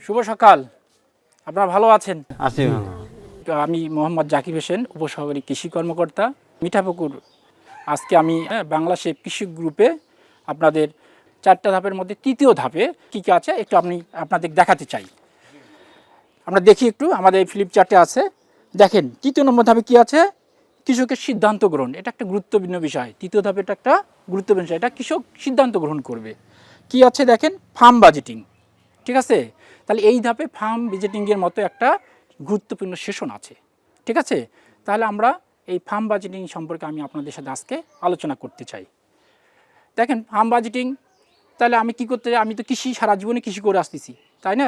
শুভ সকাল। আপনারা ভালো আছেন? আছি তো আমি মোহাম্মদ জাকির হোসেন, উপসহকারী কৃষি কর্মকর্তা, মিঠাপুকুর। আজকে আমি বাংলা শেফ কৃষি গ্রুপে আপনাদের 4টা ধাপের মধ্যে 3য় ধাপে কী কী আছে একটু আপনাদের দেখাতে চাই। আমরা দেখি একটু, আমাদের ফ্লিপ চার্টে আছে, দেখেন 3য় নম্বর ধাপে কী আছে? কৃষকের সিদ্ধান্ত গ্রহণ। এটা একটা গুরুত্বপূর্ণ বিষয়। 3য় ধাপে এটা একটা গুরুত্বপূর্ণ বিষয়, এটা কৃষক সিদ্ধান্ত গ্রহণ করবে। কি আছে দেখেন, ফার্ম বাজেটিং। ঠিক আছে, তাহলে এই ধাপে ফার্ম বাজেটিংয়ের মতো একটা গুরুত্বপূর্ণ সেশন আছে। ঠিক আছে, তাহলে আমরা এই ফার্ম বাজেটিং সম্পর্কে আমি আপনাদের সাথে আজকে আলোচনা করতে চাই। দেখেন ফার্ম বাজেটিং, তাহলে আমি কি করতে চাই? আমি তো কৃষি সারা জীবনে কৃষি করে আসতেছি, তাই না?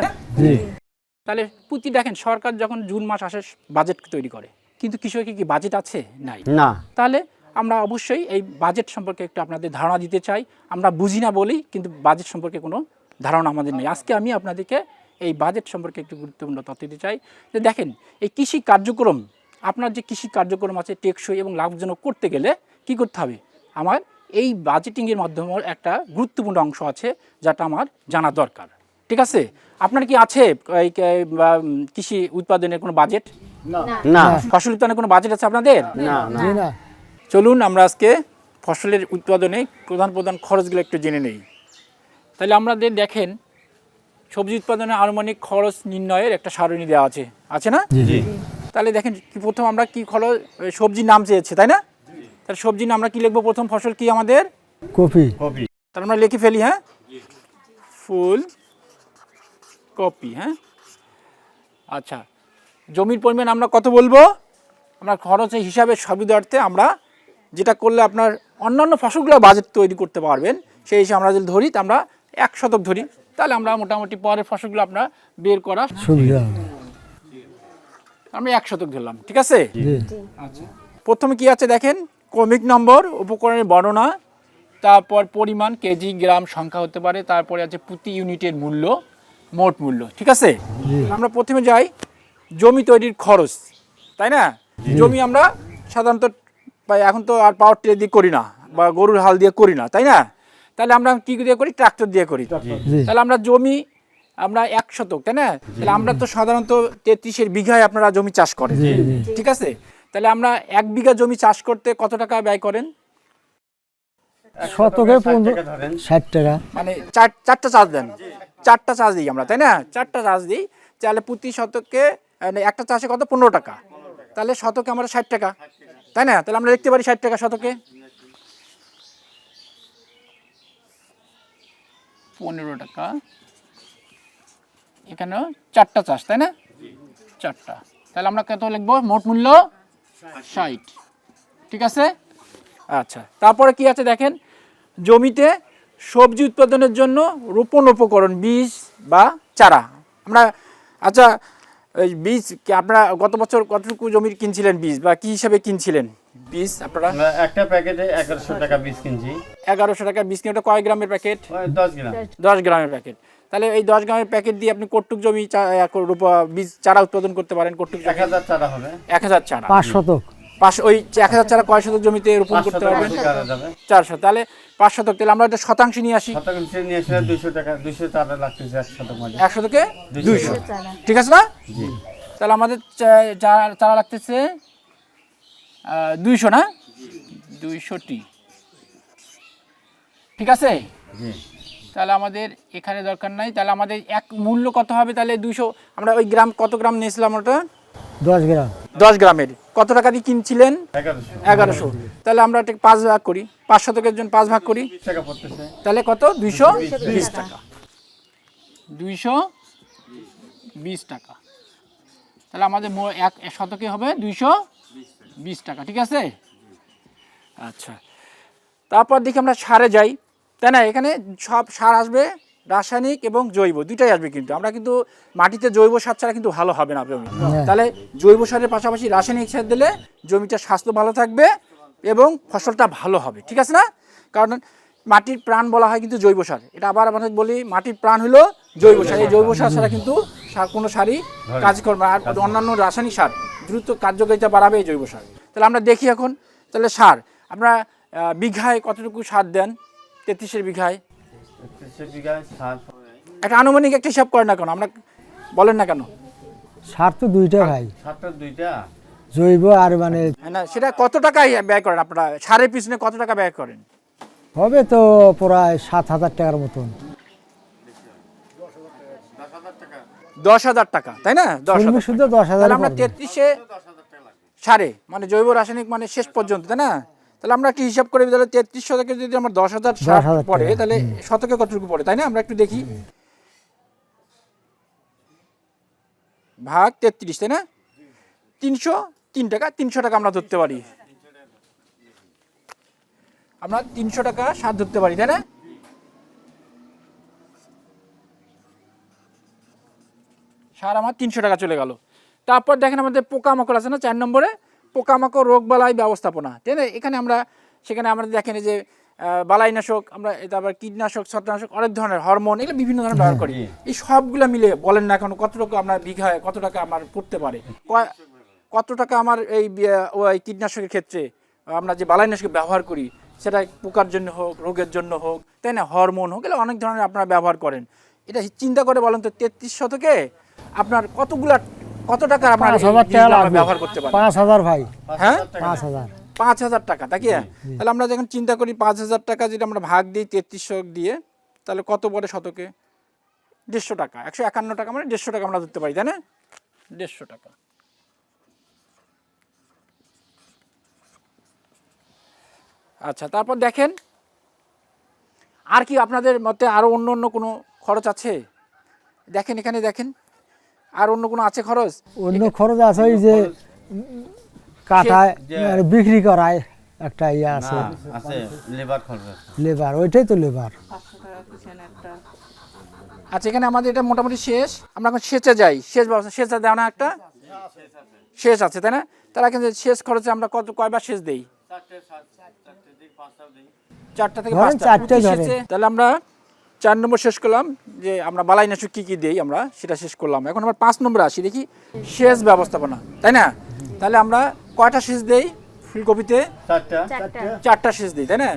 তাহলে প্রতি দেখেন সরকার যখন জুন মাস আসে বাজেট তৈরি করে, কিন্তু কৃষকের কি বাজেট আছে? নাই। না। তাহলে আমরা অবশ্যই এই বাজেট সম্পর্কে একটু আপনাদের ধারণা দিতে চাই। আমরা বুঝি না বলি, কিন্তু বাজেট সম্পর্কে কোনো ধারণা আমাদের নেই। আজকে আমি আপনাদেরকে এই বাজেট সম্পর্কে একটু গুরুত্বপূর্ণ তথ্য দিতে চাই। যে দেখেন, এই কৃষি কার্যক্রম, আপনার যে কৃষি কার্যক্রম আছে টেকসই এবং লাভজনক করতে গেলে কি করতে হবে? আমার এই বাজেটিংয়ের মাধ্যমে একটা গুরুত্বপূর্ণ অংশ আছে, যেটা আমার জানা দরকার। ঠিক আছে, আপনার কি আছে এই কৃষি উৎপাদনের কোনো বাজেট? না। ফসল উৎপাদনের কোনো বাজেট আছে আপনাদের? না। চলুন আমরা আজকে ফসলের উৎপাদনে প্রধান খরচগুলো একটু জেনে নেই। তাহলে আমাদের দেখেন, সবজি উৎপাদনে আনুমানিক খরচ নির্ণয়ের একটা সারণী দেওয়া আছে, আছে না? তাহলে দেখেন কি প্রথম আমরা কি খরচ, সবজির নাম চেয়েছে, তাই না? তাহলে সবজির নাম আমরা কি লিখবো? প্রথম ফসল কি আমাদের? কপি। তাহলে আমরা লিখে ফেলি, হ্যাঁ, ফুল কপি। হ্যাঁ, আচ্ছা, জমির পরিমাণ আমরা কত বলবো? আমরা খরচের হিসাবে সুবিধার্থে আমরা যেটা করলে আপনার অন্যান্য ফসলগুলো বাজেট তৈরি করতে পারবেন, সেই হিসেবে আমরা যদি ধরি, তা আমরা 1 শতক ধরি, তাহলে আমরা মোটামুটি পরের ফসলগুলো আপনার বের করা সুবিধা। আমরা 1 শতক ধরলাম, ঠিক আছে? আচ্ছা, প্রথমে কি আছে দেখেন, ক্রমিক নম্বর, উপকরণের বর্ণনা, তারপর পরিমাণ কেজি গ্রাম সংখ্যা হতে পারে, তারপরে আছে প্রতি ইউনিটের মূল্য, মোট মূল্য। ঠিক আছে, আমরা প্রথমে যাই জমি তৈরির খরচ, তাই না? জমি আমরা সাধারণত এখন তো আর পাওয়ার টিলার দিয়ে করি না, বা গরুর হাল দিয়ে করি না, তাই না? তাহলে আমরা কি দিয়ে করি? ট্রাক্টর দিয়ে করি। তাহলে আমরা জমি, আমরা 1 শতক, তাই না? তাহলে আমরা তো সাধারণত 33 বিঘায় আপনারা জমি চাষ করেন, ঠিক আছে? তাহলে আমরা 1 বিঘা জমি চাষ করতে কত টাকা ব্যয় করেন? শতকে 60 টাকা। মানে 4টা চাষ দেন, 4টা চাষ দিই আমরা, তাই না? 4টা চাষ দিই, তাহলে প্রতি শতকে একটা চাষে কত? 15 টাকা। তাহলে শতকে আমরা 60 টাকা, তাই না? তাহলে আমরা লিখতে পারি 60 টাকা শতকে। 15 টাকা, এখানেও 4টা চাষ, তাই না? 4টা, তাহলে আমরা কত লিখবো? মোট মূল্য 60, ঠিক আছে? আচ্ছা, তারপরে কি আছে দেখেন, জমিতে সবজি উৎপাদনের জন্য রোপণ উপকরণ, বীজ বা চারা আমরা, আচ্ছা এই বীজ কি আপনারা গত বছর কতটুকু জমির কিনছিলেন বীজ, বা কি হিসাবে কিনছিলেন বীজ? আপনারা একটা প্যাকেটে 1100 টাকা বীজ কিনছি। 1100 টাকা বীজ কিনে, ওটা কয় গ্রামের প্যাকেট? 10 গ্রাম। 10 গ্রামের প্যাকেট। তাহলে এই 10 গ্রামের প্যাকেট দিয়ে আপনি কতটুক জমি বীজ চারা উৎপাদন করতে পারেন? কতটুক? 1000 চারা হবে। 1000 চারা। 5 শতক। ওই 1000 চারা কয় শতক জমিতে রোপণ করতে পারবেন? 400। তাহলে 5 শতক, তাহলে আমরা একটা শতাংশ নিয়ে আসি। শতাংশ নিয়ে আসলে 200 টাকা, 200 চারা লাগতেছে 1 শতক মানে। 1 শতকে 200, ঠিক আছে না? জি। তাহলে আমাদের চারা লাগতেছে 200, না? 200টি, ঠিক আছে? জি। তাহলে আমাদের এখানে দরকার নাই। তাহলে আমাদের এক মূল্য কত হবে? তাহলে 200, আমরা ওই গ্রাম কত গ্রাম নিয়েছিলাম? ওটা 10 গ্রাম। 10 গ্রামের কত টাকা দিয়ে কিনছিলেন? 1100। তাহলে আমরা এটা 5 ভাগ করি, 5 শতকের জন্য 5 ভাগ করি, তাহলে কত? 220 টাকা। 220 টাকা। তাহলে আমাদের 1 শতকে হবে 220 টাকা, ঠিক আছে? আচ্ছা, তারপর দেখি আমরা সারে যাই, তাই না? এখানে সব সার আসবে, রাসায়নিক এবং জৈব দুইটাই আসবে, কিন্তু আমরা কিন্তু মাটিতে জৈব সার ছাড়া কিন্তু ভালো হবে না জমি। তাহলে জৈব সারের পাশাপাশি রাসায়নিক সার দিলে জমিটার স্বাস্থ্য ভালো থাকবে এবং ফসলটা ভালো হবে, ঠিক আছে না? কারণ মাটির প্রাণ বলা হয় কিন্তু জৈব সার। এটা আবার আমাদের বলি, মাটির প্রাণ হলো জৈব সার। এই জৈব সার ছাড়া কিন্তু কোনো সারই কাজ করবে না। আর অন্যান্য রাসায়নিক সার দ্রুত কার্যকারিতা বাড়াবে এই জৈব সার। তাহলে আমরা দেখি এখন, তাহলে সার আমরা বিঘায় কতটুকু সার দেন? 33 বিঘায় একটা আনুমানিক একটা হিসাব করে না, কেন আমরা বলেন না কেন? সার তো দুইটা ভাই, সারটা দুইটা জৈব আর মানে হ্যাঁ না, সেটা কত টাকা ব্যয় করেন আপনারা? সারের পিছনে কত টাকা ব্যয় করেন? হবে তো প্রায় 7,000 টাকার মতন। 10,000 টাকা, তাই না? 10,000 কলমি শুদ্ধ 10,000 তাহলে আমরা 33-এ সারে মানে জৈব রাসায়নিক মানে শেষ পর্যন্ত, তাই না? তাহলে আমরা একটু হিসাব করে তাহলে 33 শতকে যদি আমরা 10,000 সার 10,000 পড়ে টাকা। তাহলে শতকে কতটুকু পড়ে, তাই না? আমরা একটু দেখি, ভাগ 33, তাই না? 303 টাকা, 300 টাকা আমরা ধরতে পারি। আমরা 300 টাকা সার ধরতে পারি, তাই না? সার আমার 300 টাকা চলে গেল। তারপর দেখেন আমাদের পোকামাকড় আছে না, 4 নম্বরে পোকামাকড় রোগবালাই ব্যবস্থাপনা, তাই না? এখানে আমরা সেখানে আমরা দেখেন এই যে বালাইনাশক, আমরা তারপর কীটনাশক, ছত্রাকনাশক, অনেক ধরনের হরমোন, এগুলো বিভিন্ন ধরনের ব্যবহার করি। এই সবগুলো মিলে বলেন না এখন কত টাকা আমরা বিঘায় কত টাকা আমার পড়তে পারে, কত টাকা আমার এই ওই কীটনাশকের ক্ষেত্রে আমরা যে বালাইনাশক ব্যবহার করি, সেটা পোকার জন্য হোক, রোগের জন্য হোক, তাই না, হরমোন হোক, এগুলো অনেক ধরনের আপনারা ব্যবহার করেন। এটা চিন্তা করে বলেন তো 33 শতকে আপনার কত টাকা আপনার 5,000 টাকা লাগবে। ব্যবহার করতে পারেন? 5,000 ভাই, হ্যাঁ 5,000। 5,000 টাকা, তাই কি? তাহলে আমরা যখন চিন্তা করি 5,000 টাকা যদি আমরা ভাগ দিই 33 দিয়ে, তাহলে কত পড়ে শতকে? 150 টাকা, 151 টাকা, মানে 150 টাকা আমরা ধরতে পারি, তাই না? 150 টাকা। আচ্ছা, তারপর দেখেন আর কি আপনাদের মতে আরো অন্য অন্য কোনো খরচ আছে? দেখেন এখানে দেখেন, আর অন্য কোনো আছে খরচ? অন্য খরচ আছে ওই যে কাটায় মানে বিক্রি করায় একটা ইয়ে আছে, আছে লেবার খরচ আছে। লেবার, ওইটাই তো লেবার। আচ্ছা, এখানে আমাদের এটা মোটামুটি শেষ। আমরা এখন সেচে যাই, সেচ ব্যবস্থা, সেচ দেওয়া না একটা শেষ আছে, তাই না? তারা কিন্তু শেষ খরচে আমরা কয়বার সেচ দেই? 4টা থেকে ধরেন 5টা। 4টে ধরেন। তাহলে আমরা 4 নম্বর শেষ করলাম, যে আমরা বালাইনাশক কি কি দেই আমরা সেটা শেষ করলাম। এখন আমরা 5 নম্বরে আসি, দেখি সেচ ব্যবস্থাপনা, তাই না? তাহলে আমরা কয়টা সেচ দেই ফুলকপিতে? 4টা সেচ দিই, তাই না?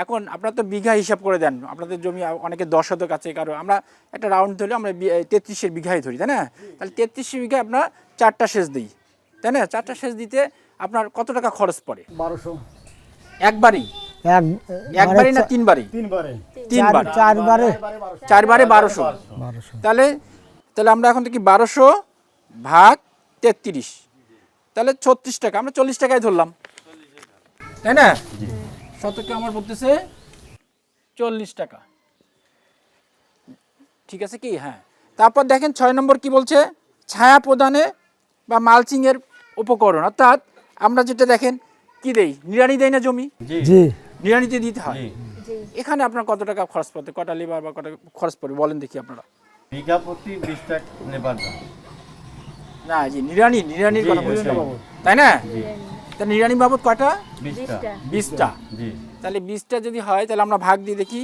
এখন আপনারা তো বিঘা হিসাব করে দেন, আপনাদের জমি অনেকে 10 শতক আছে, কারো আমরা একটা রাউন্ড ধরলে আমরা 33-এর বিঘাই ধরি, তাই না? তাহলে 33 বিঘা আমরা 4টা সেচ দিই, তাই না? 4টা সেচ দিতে আপনার কত টাকা খরচ পড়ে? 1200 একবারই একবারই না 3বারই? 3বারে। 3বার, 4বারে 4বারে 1200। 1200। তাহলে আমরা এখন থেকে 1200 ভাগ 33, তাহলে 36 টাকা, আমরা 40 টাকায় ধরলাম, তাই না? শতকে আমার বলতেছে 40 টাকা, ঠিক আছে কি? হ্যাঁ। তারপর দেখেন 6 নম্বর কি বলছে? ছায়া প্রদানে বা মালচিং এর উপকরণ, অর্থাৎ আমরা যেটা দেখেন কি দেই, নিড়ানি দেই না জমি, জি, নিড়ানিতে দিতে হয়। জি। এখানে আপনার কত টাকা খরচ পড়ে, কটা লেবার বা কটা খরচ পড়ে বলেন দেখি আপনারা? বিঘা প্রতি 20 টাকা লেবার দাম। না, জি নিড়ানির কথা বলছি, জি। তাই না? জি। তা নিড়ানি বাবদ কয়টা? 20টা। 20টা। জি। তাহলে 20টা যদি হয় তাহলে আমরা ভাগ দিয়ে দেখি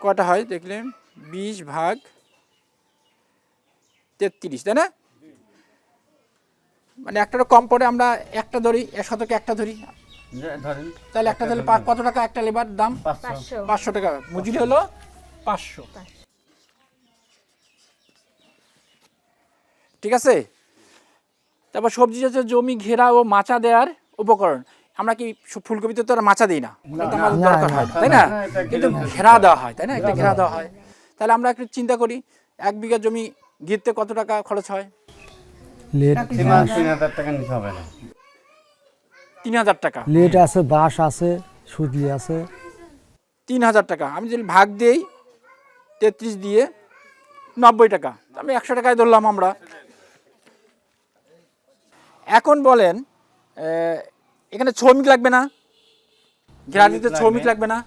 কয়টা হয়। দেখলেন 20 ভাগ 33, তাই না? মানে একটা কম পড়ে, আমরা একটা ধরি, 1 শতকে একটা ধরি, ধরেন তাহলে একটা ধরলে কত টাকা একটা লেবার দাম? 500। 500 টাকা মজুরি হলো 500, ঠিক আছে? তারপর সবজি চাষের জমি ঘেরা ও মাচা দেওয়ার উপকরণ, আমরা কি ফুলকপিতে তো আর মাচা দিই না, এটা তো আমাদের দরকার হয়, তাই না? কিন্তু ঘেরা দেওয়া হয়, তাই না? একটা ঘেরা দেওয়া হয়। তাহলে আমরা একটু চিন্তা করি 1 বিঘা জমি ঘিরতে কত টাকা খরচ হয়? লেট 3,000 টাকা নিতে হবে না। 3000 টাকা। লেট আছে, বাঁশ আছে, সুতলি আছে। 3000 টাকা আমি যদি ভাগ দেই 33 দিয়ে 90 টাকা, আমি 100 টাকায় ধরলাম আমরা। এখন বলেন এখানে শ্রমিক লাগবে না? ঘেরা দিতে শ্রমিক লাগবে না?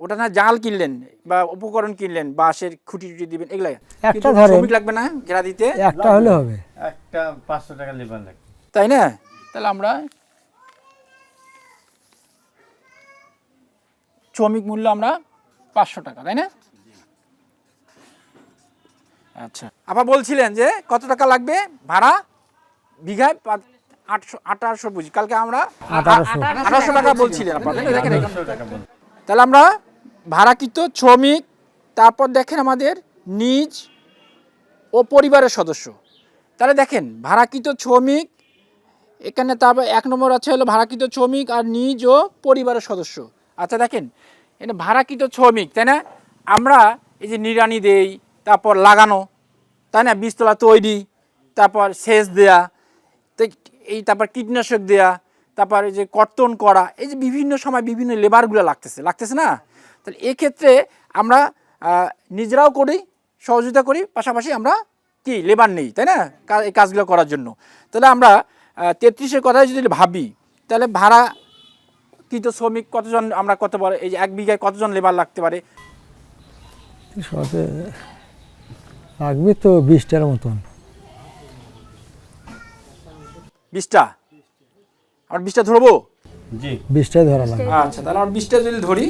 ওটা না জাল কিনলেন বা উপকরণ কিনলেন, বাঁশের খুঁটি টুটি দিবেন, এগুলা একটা ধরেন শ্রমিক লাগবে না ঘেরা দিতে? একটা হলে হবে। একটা 500 টাকা লেবার লাগে। তাই না? তাহলে আমরা শ্রমিক মূল্য আমরা 500 টাকা, তাই না? আচ্ছা, আবার বলছিলেন যে কত টাকা লাগবে ভাড়া বিঘায়? 1800 বুঝি, কালকে আমরা 1800 টাকা বলছিলেন আপনারা, দেখেন 1800 টাকা বল। তাহলে আমরা ভাড়াকৃত শ্রমিক, তারপর দেখেন আমাদের নিজ ও পরিবারের সদস্য। তাহলে দেখেন ভাড়াকৃত শ্রমিক, এখানে তারপর 1 নম্বর আছে হলো ভাড়াকৃত শ্রমিক আর নিজ ও পরিবারের সদস্য। আচ্ছা দেখেন এখানে ভাড়াকৃত শ্রমিক, তাই না? আমরা এই যে নিড়ানি দেই, তারপর লাগানো, তাই না, বীজতলা তৈরি, তারপর সেচ দেয়া, তো এই তারপর কীটনাশক দেয়া, তারপর এই যে কর্তন করা, এই যে বিভিন্ন সময় বিভিন্ন লেবারগুলো লাগতেছে না? তাহলে এক্ষেত্রে আমরা নিজেরাও করি, সহযোগিতা করি, পাশাপাশি আমরা কি লেবার নেই, তাই না, এই কাজগুলো করার জন্য। তাহলে আমরা 33-এর কথায় যদি ভাবি, তাহলে ভাড়াকৃত শ্রমিক কতজন, আমরা কত বড় এই যে 1 বিঘায় কতজন লেবার লাগতে পারে? সবে লাগবে তো 20টার মতন। 20টা? আমরা 20টা ধরবো? জি 20টাই ধরা লাগবে। আচ্ছা তাহলে আমরা 20টা যদি ধরি,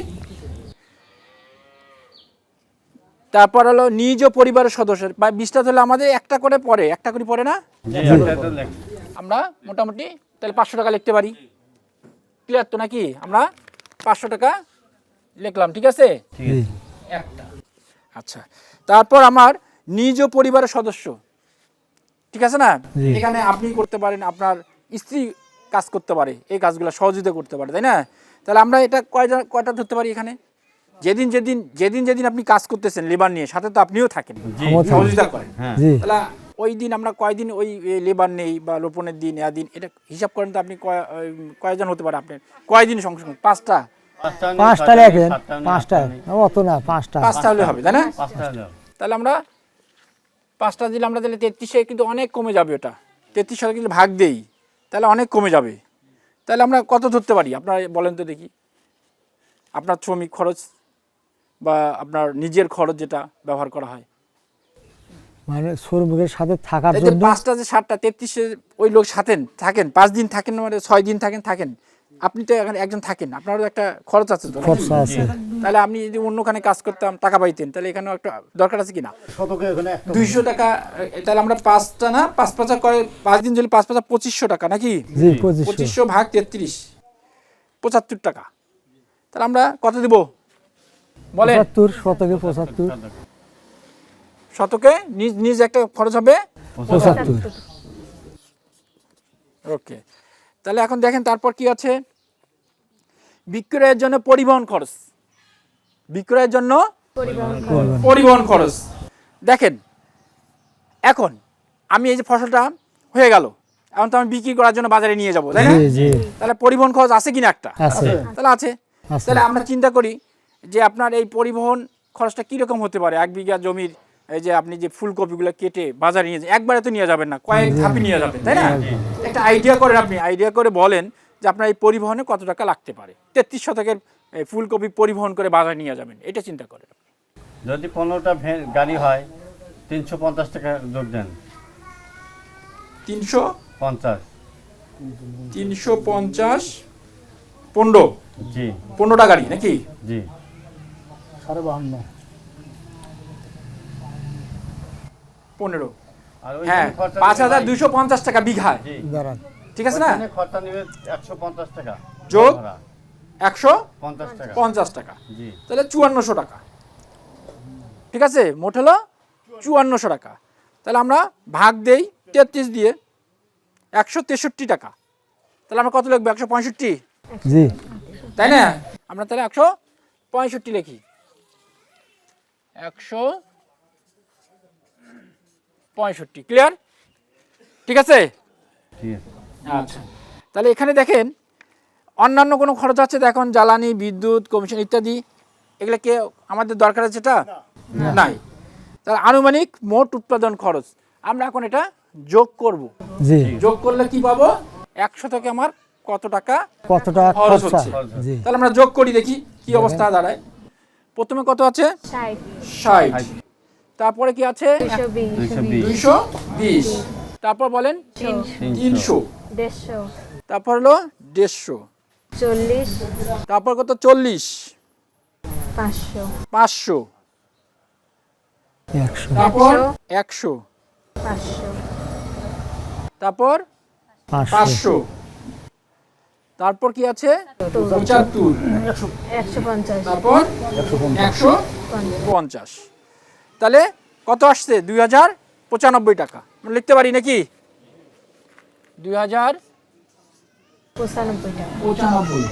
তারপর হলো নিজ ও পরিবারের সদস্য, বা 20টা ধরলে আমাদের একটা করে পড়ে না? জি একটা তো লেখ। আমরা মোটামুটি তাহলে 500 টাকা লিখতে পারি। ক্লিয়ার তো নাকি? আমরা 500 টাকা লিখলাম, ঠিক আছে? ঠিক আছে। একটা। আচ্ছা তারপর আমার নিজ ও পরিবারের সদস্য, ঠিক আছে না? জি। এখানে আপনি করতে পারেন, আপনার স্ত্রী কাজ করতে পারে, এই কাজগুলো সহযোগিতা করতে পারে, তাই না? তাহলে আমরা এটা কয়টা ধরতে পারি এখানে? যেদিন আপনি কাজ করতেছেন লেবার নিয়ে, সাথে তো আপনিও থাকেন, জি সহযোগিতা করেন। হ্যাঁ জি তাহলে ওই দিন আমরা কয়দিন ওই লেবার নেই, বা রোপণের দিন দিন, এটা হিসাব করেন তো আপনি কয়জন হতে পারে আপনার? কয়দিন সংখ্যা? 5টা? 5টা লেখেন, 5টা অত না, 5টা 5টা হলে হবে, তাই না? 5টা হলো। তাহলে আমরা 5টা দিলে আমরা তাহলে 33-এ কিন্তু অনেক কমে যাবে। ওটা 33 কিন্তু ভাগ দেই, তাহলে অনেক কমে যাবে। তাহলে আমরা কত ধরতে পারি আপনারা বলেন তো দেখি? আপনার শ্রমিক খরচ বা আপনার নিজের খরচ যেটা ব্যবহার করা হয়, মানে শ্রমিকের সাথে থাকার এই যে জন্য 5টা যে 7টা 33-এ ওই লোক থাকেন 5 দিন থাকেন, মানে 6 দিন থাকেন, আপনি তো এখানে একজন থাকেন, আপনারও একটা খরচ আছে তো নাকি? খরচা আছে। তাহলে আপনি যদি অন্যখানে কাজ করতাম, টাকা পাইতেন, তাহলে এখানেও একটা দরকার আছে কিনা? শতকে এখানে একটা 200 টাকা। তাহলে আমরা 5টা না 5 করে 5 দিন যদি 5 2500 টাকা নাকি? জি 2500 2500 ভাগ 33, 75 টাকা। তাহলে আমরা কত দিব বলেন? 75 শতকে 75 শতকে নিজ একটা খরচ হবে 75। ওকে। তাহলে এখন দেখেন তারপর কি আছে? বিক্রয়ের জন্য পরিবহন খরচ। বিক্রয়ের জন্য পরিবহন খরচ। দেখেন এখন আমি এই যে ফসলটা হয়ে গেল, এখন তো আমি বিক্রি করার জন্য বাজারে নিয়ে যাব, তাই না? জি জি তাহলে পরিবহন খরচ আছে কিনা একটা? আছে। তাহলে আছে। আছে। তাহলে আমরা চিন্তা করি যে আপনার এই পরিবহন খরচটা কীরকম হতে পারে? 1 বিঘা জমির এই যে আপনি যে ফুলকপিগুলো কেটে বাজারে নিয়ে যান, একবারে তো নিয়ে যাবেন না, কয়েক ধাপে নিয়ে যাবেন, তাই না? একটা আইডিয়া করেন, আপনি আইডিয়া করে বলেন যে আপনার এই পরিবহনে কত টাকা লাগতে পারে। 33 শতকের ফুলকপি পরিবহন করে বাজারে নিয়ে যাবেন, এটা চিন্তা করেন। যদি 15টা গাড়ি হয় 350 টাকা যোগ দেন। 350 জি 15টা গাড়ি নাকি? জি 52 15, আর ওই হ্যাঁ, খরচা 5250 টাকা বিঘায়, জি দাঁড়ান। ঠিক আছে না? ওখানে খরচা নেবে 150 টাকা যোগ ভাড়া, 150 50 টাকা টাকা, জি তাহলে 5400 টাকা, ঠিক আছে? মোট হলো 5400 টাকা। তাহলে আমরা ভাগ দেই 33 দিয়ে, 163 টাকা। তাহলে আমরা কত লিখবো? 165, জি তাই না? আমরা তাহলে 165 লিখি। 165, ক্লিয়ার? ঠিক আছে? ঠিক আছে আচ্ছা তাহলে এখানে দেখেন অন্যান্য কোনো খরচ আছে? দেখুন জ্বালানি, বিদ্যুৎ, কমিশন ইত্যাদি, এগুলো কি আমাদের দরকার আছে? এটা নাই। তাহলে আনুমানিক মোট উৎপাদন খরচ আমরা এখন এটা যোগ করব। জি যোগ করলে কি পাবো? 100 থেকে আমার কত টাকা কত টাকা খরচ খরচা? হচ্ছে। জি তাহলে আমরা যোগ করি, দেখি কি অবস্থা দাঁড়ায়। প্রথমে কত আছে? 60। তারপরে কি আছে? 220 220। তারপর বলেন 300। 150 তারপর হলো 150। 40 তারপর কত? 40। 500 500। 100 তারপর 100। 500 তারপর 500 500। তারপর কি আছে? 75। 150 তারপর 150। তাহলে কত আসছে? 2000 95 টাকা আমরা লিখতে পারি নাকি? 95 টাকা। 2095।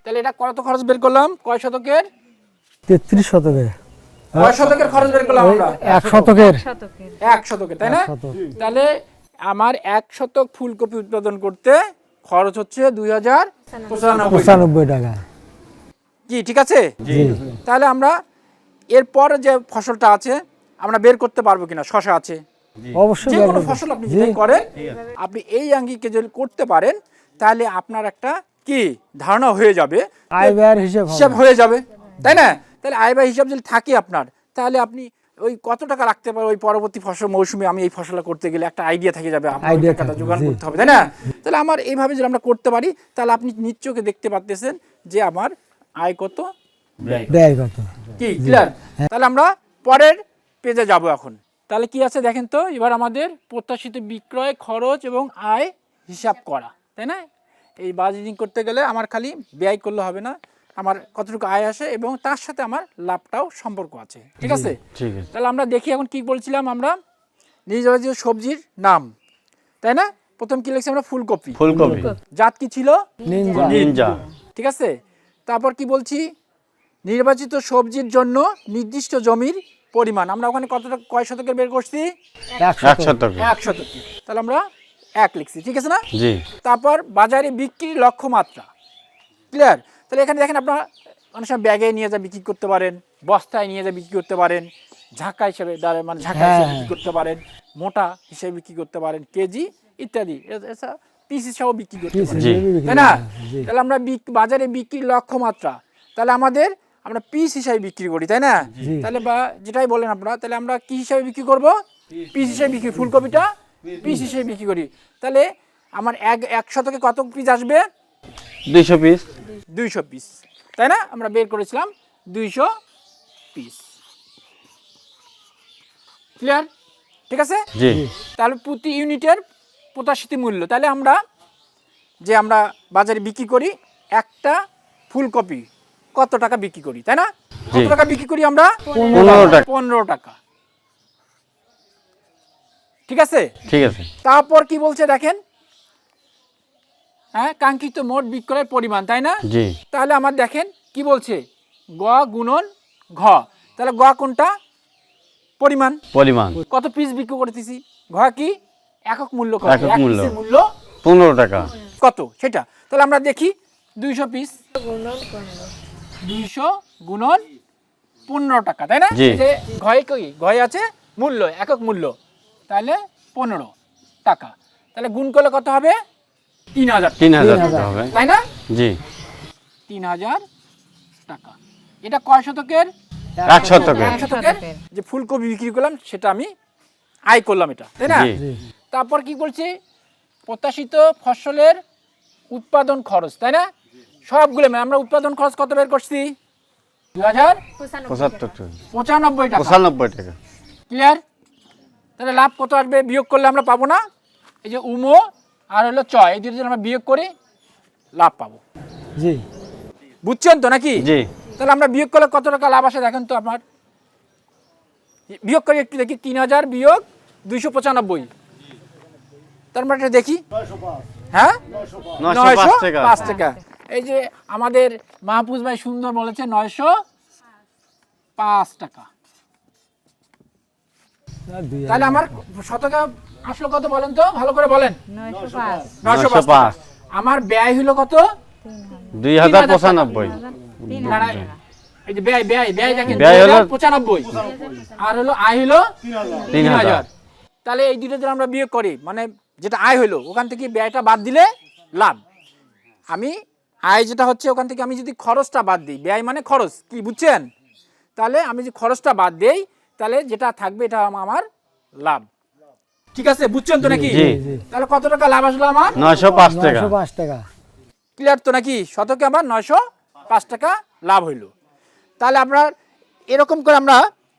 তাহলে এটা কত খরচ বের করলাম? কয় শতকের? 33 শতকে, কয় শতকের খরচ বের করলাম আমরা? 1 শতকের, শতকের। 1 শতকের, তাই না? 1 শতক। তাহলে আমার 1 শতক ফুলকপি উৎপাদন করতে খরচ হচ্ছে 2095 টাকা। 95 টাকা। কি ঠিক আছে? জি, তাহলে আমরা এরপর যে ফসলটা আছে আমরা বের করতে পারবো কিনা? শশা আছে, অবশ্যই যে বের কোনো করবো। ফসল আপনি জি, যদি করেন, আপনি এই আঙ্গিকে যদি করতে পারেন তাহলে আপনার একটা কি ধারণা হয়ে যাবে, আয় ব্যয়ের হিসাব হিসাব হবে। হয়ে যাবে, তাই না? তাহলে আয় ব্যয় হিসাব যদি থাকে আপনার, তাহলে আপনি ওই কত টাকা রাখতে পারেন ওই পরবর্তী ফসল মৌসুমে আমি এই ফসলটা করতে গেলে একটা আইডিয়া থেকে যাবে, আপনার ওই Idea টাকাটা থাকবে, জোগাড় জি। করতে হবে, তাই না? তাহলে আমার এইভাবে যদি আমরা করতে পারি তাহলে আপনি নিশ্চয়ই দেখতে পাচ্ছেন যে আমার আয় কত, ব্যয় কত। কি ক্লিয়ার? তাহলে আমরা পরের পেজে যাব এখন। তাহলে কি আছে দেখেন তো, এবার আমাদের প্রত্যাশিত বিক্রয় খরচ এবং আয় হিসাব করা, তাই না? এই বাজেটিং করতে গেলে আমার খালি ব্যয় করলে হবে না, আমার কতটুকু আয় আসে এবং তার সাথে আমার লাভটাও সম্পর্ক আছে, ঠিক আছে? ঠিক আছে। তাহলে আমরা দেখি এখন কি বলছিলাম আমরা, নির্বাচিত সবজির নাম, তাই না? প্রথম কি লিখছি আমরা? ফুলকপি। ফুলকপি, জাত কি ছিল? নিনজা, নিনজা, ঠিক আছে। তারপর কি বলছি? নির্বাচিত সবজির জন্য নির্দিষ্ট জমির পরিমাণ, আমরা ওখানে কতটা কয় শতকের বের করছি? 1 1 শতক, 1 শতকে, তাহলে আমরা 1 লিখছি, ঠিক আছে না? জি, তারপর বাজারে বিক্রির লক্ষ্যমাত্রা, ক্লিয়ার? তাহলে এখানে দেখেন আপনারা অনেক সময় ব্যাগে নিয়ে যা বিক্রি করতে পারেন, বস্তায় নিয়ে যা বিক্রি করতে পারেন, ঝাঁকা হিসেবে মানে ঝাঁকা হিসেবে বিক্রি করতে পারেন, মোটা হিসেবে বিক্রি করতে পারেন, কেজি ইত্যাদি, এছাড়া পিস হিসাবেও বিক্রি করতে পারেন, জি। তাই না? জি। তাহলে আমরা বাজারে বিক্রির লক্ষ্যমাত্রা, তাহলে আমরা পিস হিসাবে বিক্রি করি, তাই না? জি। তাহলে বা যেটাই বলেন আপনারা, তাহলে আমরা কি হিসাবে বিক্রি করব? পিস হিসাবে বিক্রি, ফুলকপিটা পিস হিসেবে বিক্রি করি। তাহলে আমার 1 শতকে কত পিস আসবে? 200 পিস, 200 পিস, তাই না? আমরা বের করেছিলাম 200 পিস, ক্লিয়ার? ঠিক আছে। জি, তাহলে প্রতি ইউনিটের প্রত্যাশিত মূল্য, তাহলে আমরা বাজারে বিক্রি করি একটা ফুলকপি কত টাকা বিক্রি করি, তাই না? কত জি। টাকা বিক্রি করি আমরা? 15 টাকা, 15 টাকা, ঠিক আছে। ঠিক আছে, তারপর কি বলছে দেখেন, হ্যাঁ, কাঙ্ক্ষিত মোট বিক্রয়ের পরিমাণ, তাই না? জি, তাহলে আমার দেখেন কি বলছে, গ গুণন ঘ, তাহলে গ কোনটা? পরিমাণ, পরিমাণ কত পিস বিক্রি করতেছি। ঘ কি? একক মূল্য, কত? একক এক মূল্য। পিসের মূল্য 15 টাকা, কত সেটা। তাহলে আমরা দেখি 200 পিস, গুণন 15। 200 গুণন 15 টাকা, তাই না? জি। এই যে ঘয়ে কি? ঘয়ে আছে মূল্য, একক মূল্য, তাহলে 15 টাকা। তাহলে গুণ করলে কত হবে? 3000, 3000 টাকা হবে, তাই না? জি, 3000 টাকা। এটা কয় শতকের? 1 শতকে, 1 শতকের যে ফুলকপি বিক্রি করলাম সেটা আমি আয় করলাম, এটা, তাই না? জি, তারপর কি বলছি? প্রত্যাশিত ফসলের উৎপাদন খরচ, তাই না? সবগুলো আমরা উৎপাদন খরচ কত বের করছি? 75 টাকা, 2095 টাকা, 95 টাকা, ক্লিয়ার? তাহলে লাভ কত আসবে? বিয়োগ করলে আমরা পাবো না, এই যে উমো আর হলো চয়, এই দুটো যদি আমরা বিয়োগ করি লাভ পাবো, জি, বুঝছেন তো নাকি? জি, তাহলে আমরা বিয়োগ করলে কত টাকা লাভ আসে দেখেন তো আমার, বিয়োগ করে একটু দেখি। 3000 বিয়োগ 295, তার মানে এটা দেখি, হ্যাঁ, 905 টাকা, 905 টাকা। এই যে আমাদের মাহফুজ ভাই সুন্দর বলেছে 905 টাকা। তাহলে আমার শতকে আসলো কত বলেন তো, ভালো করে বলেন। 905। 905 টাকা। আমার ব্যয় হলো কত? 2095, না, না, এই যে ব্যয় দেখেন, ব্যয় হলো 2095, আর হলো আয় হলো 3000, 3000। তাহলে এই দুটো যদি আমরা বিয়োগ করি, মানে যেটা আয় হলো ওখান থেকে ব্যয়টা বাদ দিলে লাভ। আমি আয় যেটা হচ্ছে ওখান থেকে আমি যদি খরচটা বাদ দিই, ব্যয় মানে খরচ, কি বুঝছেন? তাহলে আমি যদি খরচটা বাদ দেই তাহলে যেটা থাকবে এটা আমার লাভ, ঠিক আছে, বুঝছেন তো নাকি? জি। তাহলে কত টাকা লাভ আসলো আমার? 905 টাকা, 905 টাকা। ক্লিয়ার তো নাকি? শতকে আমার 905 টাকা লাভ হইলো। তাহলে আপনার এরকম করে আমরা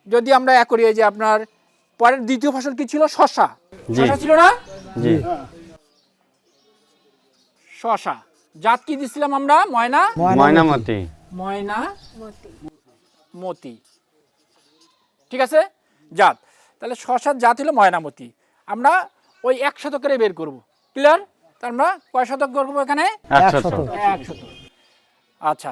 যদি আমরা করি, এই যে আপনার পরের দ্বিতীয় ফসল কি ছিল? শসা। জি। শসা ছিল না? জি, শসা। জাত কি দিছিলাম আমরা? ময়নামতি, ময়না মতি। মতি, ঠিক আছে। জাত তাহলে শশার জাত হলো ময়নামতি। আমরা ওই 1 শতকের বের করব। ক্লিয়ার? তার আমরা কয় শতক করবো এখানে? 1 1 শতক। শতক। 1 শতক। আচ্ছা,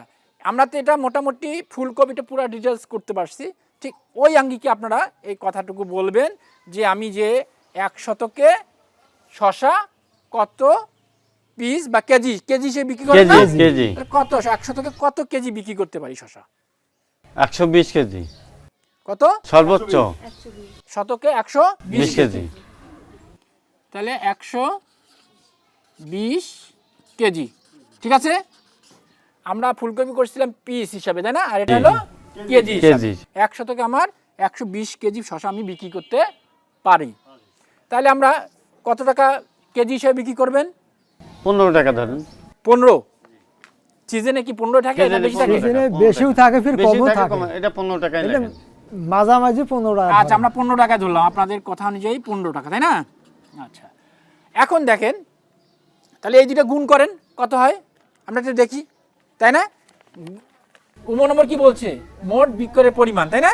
আমরা তো এটা মোটামুটি ফুলকপিটা পুরো ডিটেলস করতে পারছি। ঠিক ওই আঙ্গিকে আপনারা এই কথাটুকু বলবেন যে আমি যে 1 শতকে শশা কত পিস বা কেজি হিসেবে বিক্রি করেন না? কেজি তাহলে কত 1 শতকে কত কেজি বিক্রি করতে পারি শশা? 120 কেজি কত? সর্বোচ্চ শতকে 120 20 কেজি। তাহলে 120 কেজি। ঠিক আছে? আমরা ফুলকপি করছিলাম পিস হিসাবে, তাই না? আর এটা হলো কেজি হিসাবে। 1 শতকে আমার 120 কেজি শশা আমি বিক্রি করতে পারি। তাহলে আমরা কত টাকা কেজি হিসাবে বিক্রি করবেন? 15 টাকা ধরেন। 15। সিজনে কি 15 থাকে না বেশি থাকে? সিজনে বেশিও থাকে ফির বেশি কমও থাকে থাকে। কম, এটা 15 টাকাই এটা লাগে। মাঝামাঝি 15 টাকা। আচ্ছা, আমরা 15 টাকা ধরলাম, আপনাদের কথা অনুযায়ী 15 টাকা, তাই না? আচ্ছা, এখন দেখেন তাহলে এই দুটো গুণ করেন কত হয় আমরা একটু দেখি, তাই না? উমো নম্বর কি বলছে? মোট বিক্রয়ের পরিমাণ, তাই না?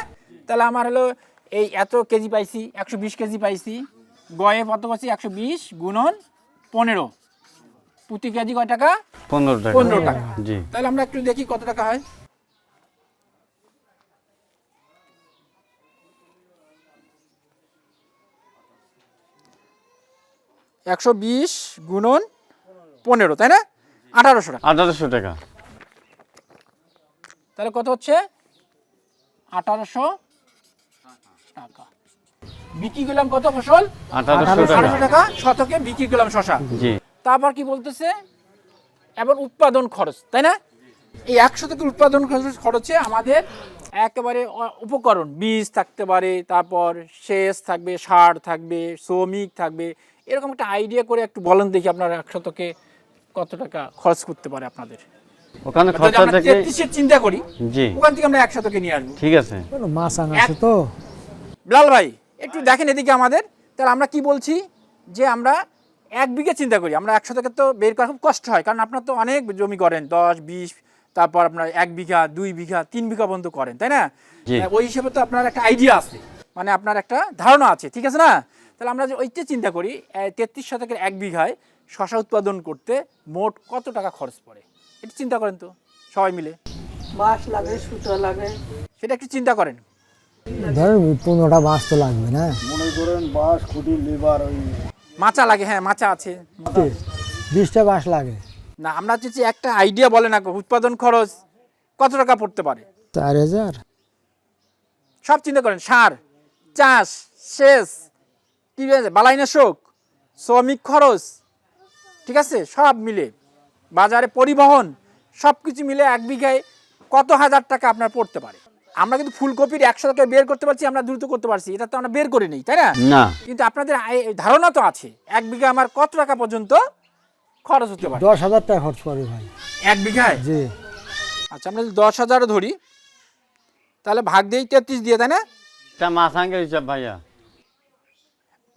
তাহলে আমার হলো এই এত কেজি পাইছি, 120 কেজি পাইছি, গয়ে কত পাচ্ছি? 120 গুণন 15, প্রতি কেজি কয় টাকা? 15 টাকা। 15 টাকা। জি। তাহলে আমরা একটু দেখি কত টাকা হয়। $120 গুণন 15, তাই না? 1800 টাকা। 1800 টাকা। তাহলে কত হচ্ছে? 1800 টাকা। বিক্রি করলাম কত ফসল? 1800 টাকা। 1800 টাকা শতকে বিক্রি করলাম শশা। জি। তারপর কি বলতেছে? এবার উৎপাদন খরচ, তাই না? এই 1 শতকের উৎপাদন খরচে আমাদের একেবারে উপকরণ, বীজ থাকতে পারে, তারপর সেচ থাকবে, সার থাকবে, শ্রমিক থাকবে, এরকম একটা আইডিয়া করে একটু বলেন দেখি আপনার 1 শতকে কত টাকা খরচ করতে পারে আপনাদের? ওখানে যদি খরচা আমরা থেকে 33 চিন্তা করি, জি ওখান থেকে আমরা 1 শতকে নিয়ে আসবো। ঠিক আছে। মাছ আনাছে তো। বিলাল ভাই একটু দেখেন এদিকে আমাদের। তাহলে আমরা কি বলছি যে আমরা 1 বিঘা চিন্তা করি। আমরা 1 শতকে তো বের করা খুব কষ্ট হয়, কারণ আপনার তো অনেক জমি করেন, 10, 20, তারপর আপনার 1 বিঘা, 2 বিঘা, 3 বিঘা পর্যন্ত করেন, তাই না? জি। ওই হিসেবে তো আপনার একটা আইডিয়া আছে, মানে আপনার একটা ধারণা আছে, ঠিক আছে না? তাহলে আমরা যে ওইটা চিন্তা করি 33 শতকের 1 বিঘায় শশা উৎপাদন করতে মোট কত টাকা খরচ পড়ে, এটা চিন্তা করেন তো সবাই মিলে। বাঁশ লাগে, সুতো লাগে। সেটা একটু চিন্তা করেন। ধরেন 15টা মাছ তো লাগবে না? মনে করেন বাঁশ খুঁটি লিভার ওই মাচা লাগে, হ্যাঁ মাচা আছে। 20টা মাছ লাগে। না, আমরা চাইছি একটা আইডিয়া বলে না, উৎপাদন খরচ কত টাকা পড়তে পারে 4000। সব চিন্তা করেন, সার, চাষ, সেচ, কি বলে বালাইনাশক, শ্রমিক খরচ, ঠিক আছে, সব মিলে বাজারে পরিবহন, সব কিছু মিলে 1 বিঘায় কত হাজার টাকা আপনার পড়তে পারে। আমরা কিন্তু ফুলকপির 1 শতকে বের করতে পারছি, আমরা দ্রুত করতে পারছি, এটা তো আমরা বের করে নেই, তাই না? না। কিন্তু আপনাদের ধারণা তো আছে 1 বিঘা আমার কত টাকা পর্যন্ত খরচ হতে পারে 10,000 টাকা খরচ পড়ে ভাই। 1 বিঘায়। জি। আচ্ছা, আমরা যদি 10,000 ধরি তাহলে ভাগ দেই 33 দিয়ে, তাই না? এটা মাছাঙ্গের হিসাব ভাইয়া।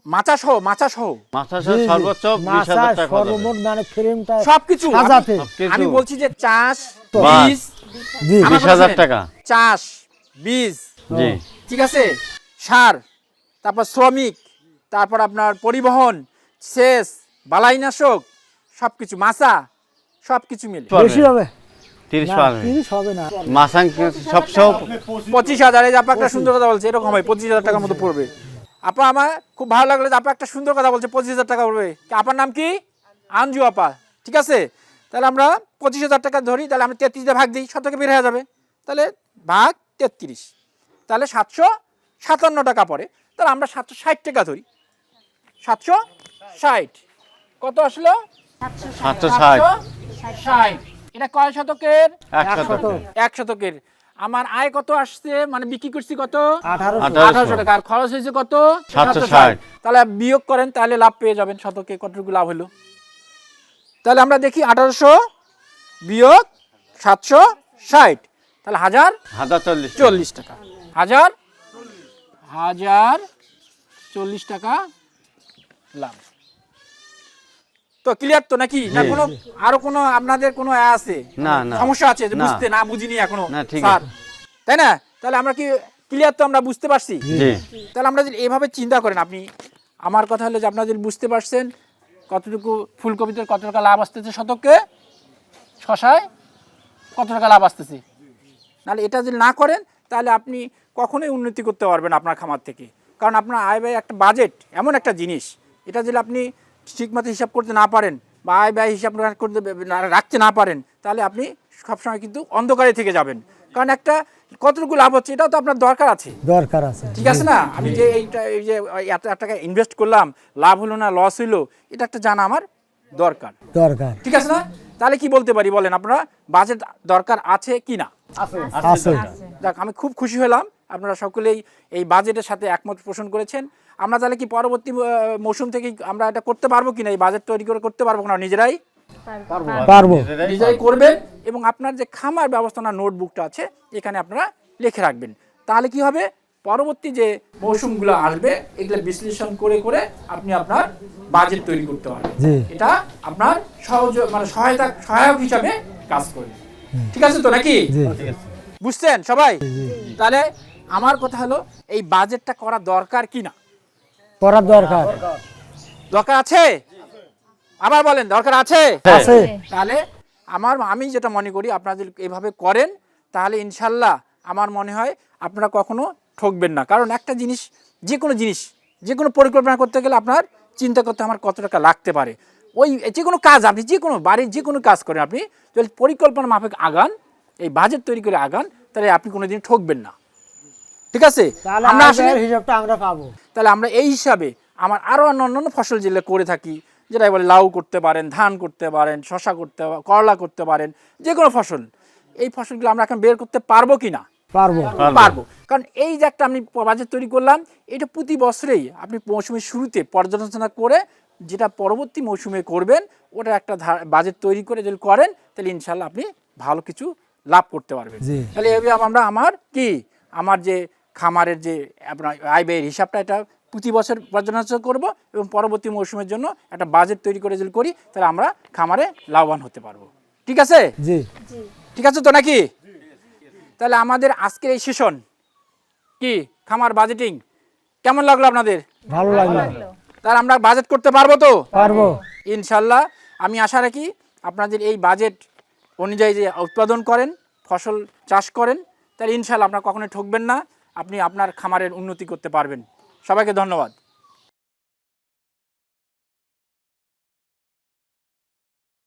মাচা সহ মাছা জি, জি। সর্বোচ্চ 20,000 মাছ টাকা খরচ হবে। সর্বমোট মানে ফ্রেমটা সবকিছু সাজাতে। সবকিছু। আমি বলছি যে চাষ, বাহ। বীজ, জি। আমার 20,000 বলছেন, টাকা। চাষ, বীজ, জি। ঠিক আছে, সার, তারপর শ্রমিক, তারপর আপনার পরিবহন, সেচ, বালাইনাশক, সবকিছু, মাছা, সবকিছু মিলে বেশি হবে 30 না, পারবে। 30 হবে না। মাছাং সব সব 25,000। এই যে আপা একটা সুন্দর কথা বলছে, এরকম হয় 25,000 টাকার মতো পড়বে। আপা আমার খুব ভালো লাগলো যে আপা একটা সুন্দর কথা বলছে, 25,000 টাকা পড়বে। আপার নাম কি? আঞ্জু আপা, ঠিক আছে? তাহলে আমরা 25,000 টাকা ধরি, তাহলে আমরা 33 দিয়ে ভাগ দিই, শতকে বের হয়ে যাবে। তাহলে ভাগ 33, তাহলে 757 টাকা পড়ে। তাহলে আমরা 760 টাকা ধরি, 760 কত আসলো? 760। 760। এটা কয় শতকের? 1 শতক। 1 শতকের। আমার আয় কত আসছে, মানে বিক্রি করছি কত? 1800। 1800 টাকা। আর খরচ হয়েছে কত? 760। তাহলে বিয়োগ করেন, তাহলে লাভ পেয়ে যাবেন শতকে কতটুকু লাভ হলো। তাহলে আমরা দেখি 1800 বিয়োগ 760, তাহলে 1040 টাকা। 1040 টাকা লাভ। তো ক্লিয়ার তো নাকি? না জি। কোনো আরো কোনো আপনাদের কোনো আছে না, না। সমস্যা আছে যে না। বুঝতে না বুঝিনি এখনো না, ঠিক স্যার, আছে। তাই না? তাহলে আমরা কি ক্লিয়ার তো আমরা বুঝতে পারছি? জি তাহলে আমরা যদি এভাবে চিন্তা করেন, আপনি আমার কথা হলো যে আপনারা যদি বুঝতে পারছেন কতটুকু ফুলকপিতে কত টাকা লাভ আসতেছে শতকে, শশায় কত টাকা লাভ আসতেছে, নাহলে এটা যদি না করেন তাহলে আপনি কখনোই উন্নতি করতে পারবেন আপনার খামার থেকে। কারণ আপনার আয় ব্যয় একটা বাজেট এমন একটা জিনিস, এটা যদি আপনি ঠিকমতো হিসাব করতে না পারেন বা আয় ব্যয় হিসাব করতে রাখতে না পারেন তাহলে আপনি সবসময় কিন্তু অন্ধকারে থেকে যাবেন। কারণ একটা কতটুকু লাভ হচ্ছে এটাও তো আপনার দরকার আছে, দরকার আছে। ঠিক আছে না? আমি যে এই যে এত টাকা ইনভেস্ট করলাম, লাভ হলো না লস হইলো, এটা একটা জানা আমার দরকার, দরকার ঠিক আছে না? তাহলে কি বলতে পারি বলেন, আপনারা বাজেট দরকার আছে কি না? আছে। যাক, আমি খুব খুশি হলাম আপনারা সকলেই এই বাজেটের সাথে একমত পোষণ করেছেন। আমরা তাহলে কি পরবর্তী মৌসুম থেকে আমরা এটা করতে পারবো কিনা, এই বাজেট তৈরি করে করতে পারবো কিনা? নিজেরাই পারবো। নিজেরাই করবেন এবং আপনার যে খামার ব্যবস্থাপনা নোটবুকটা আছে এখানে আপনারা লিখে রাখবেন। তাহলে কি হবে, পরবর্তী যে মৌসুমগুলো আসবে এগুলো বিশ্লেষণ করে করে আপনি আপনার বাজেট তৈরি করতে পারবেন। জি। এটা আপনার সহায়ক হিসাবে কাজ করবে, ঠিক আছে তো নাকি? জি ঠিক আছে বুঝছেন সবাই? তাহলে আমার কথা হলো এই বাজেটটা করা দরকার কি না? করার দরকার দরকার আছে? আবার বলেন, দরকার আছে? আছে। তাহলে আমি যেটা মনে করি আপনারা যদি এভাবে করেন তাহলে ইনশাল্লাহ আমার মনে হয় আপনারা কখনো ঠকবেন না। কারণ একটা জিনিস, যে কোনো পরিকল্পনা করতে গেলে আপনার চিন্তা করতে আমার কত টাকা লাগতে পারে। ওই যে কোনো কাজ, আপনি যে কোনো বাড়ির যে কোনো কাজ করেন, আপনি যদি পরিকল্পনা মাফিক আগান, এই বাজেট তৈরি করে আগান, তাহলে আপনি কোনোদিন ঠকবেন না, ঠিক আছে? তাহলে আমরা আসলে হিসাবটা আমরা পাবো। তাহলে আমরা এই হিসাবে আমার আরও অন্যান্য ফসল যেগুলো করে থাকি, যেটা বলে লাউ করতে পারেন, ধান করতে পারেন, শশা করতে করলা করতে পারেন, যে কোনো ফসল, এই ফসলগুলো আমরা এখন বের করতে পারবো কি না? পারবো। পারবো। কারণ এই যে একটা আমি বাজেট তৈরি করলাম, এটা প্রতি বছরেই আপনি মৌসুমের শুরুতে পর্যালোচনা করে যেটা পরবর্তী মৌসুমে করবেন ওটা একটা বাজেট তৈরি করে যদি করেন তাহলে ইনশাল্লাহ আপনি ভালো কিছু লাভ করতে পারবেন। জি। তাহলে এভাবে আমরা আমার যে খামারের যে আপনার আয় ব্যয়ের হিসাবটা এটা প্রতি বছর পর্যালোচনা করব এবং পরবর্তী মৌসুমের জন্য একটা বাজেট তৈরি করে যদি করি তাহলে আমরা খামারে লাভবান হতে পারবো, ঠিক আছে? জি ঠিক আছে তো নাকি? তাহলে আমাদের আজকের এই সেশন কি খামার বাজেটিং কেমন লাগলো আপনাদের? ভালো লাগলো। তাহলে আমরা বাজেট করতে পারবো তো? পারবো ইনশাল্লাহ। আমি আশা রাখি আপনাদের এই বাজেট অনুযায়ী যে উৎপাদন করেন, ফসল চাষ করেন, তাহলে ইনশাল্লাহ আপনারা কখনোই ঠকবেন না, আপনি আপনার খামারের উন্নতি করতে পারবেন। সবাইকে ধন্যবাদ।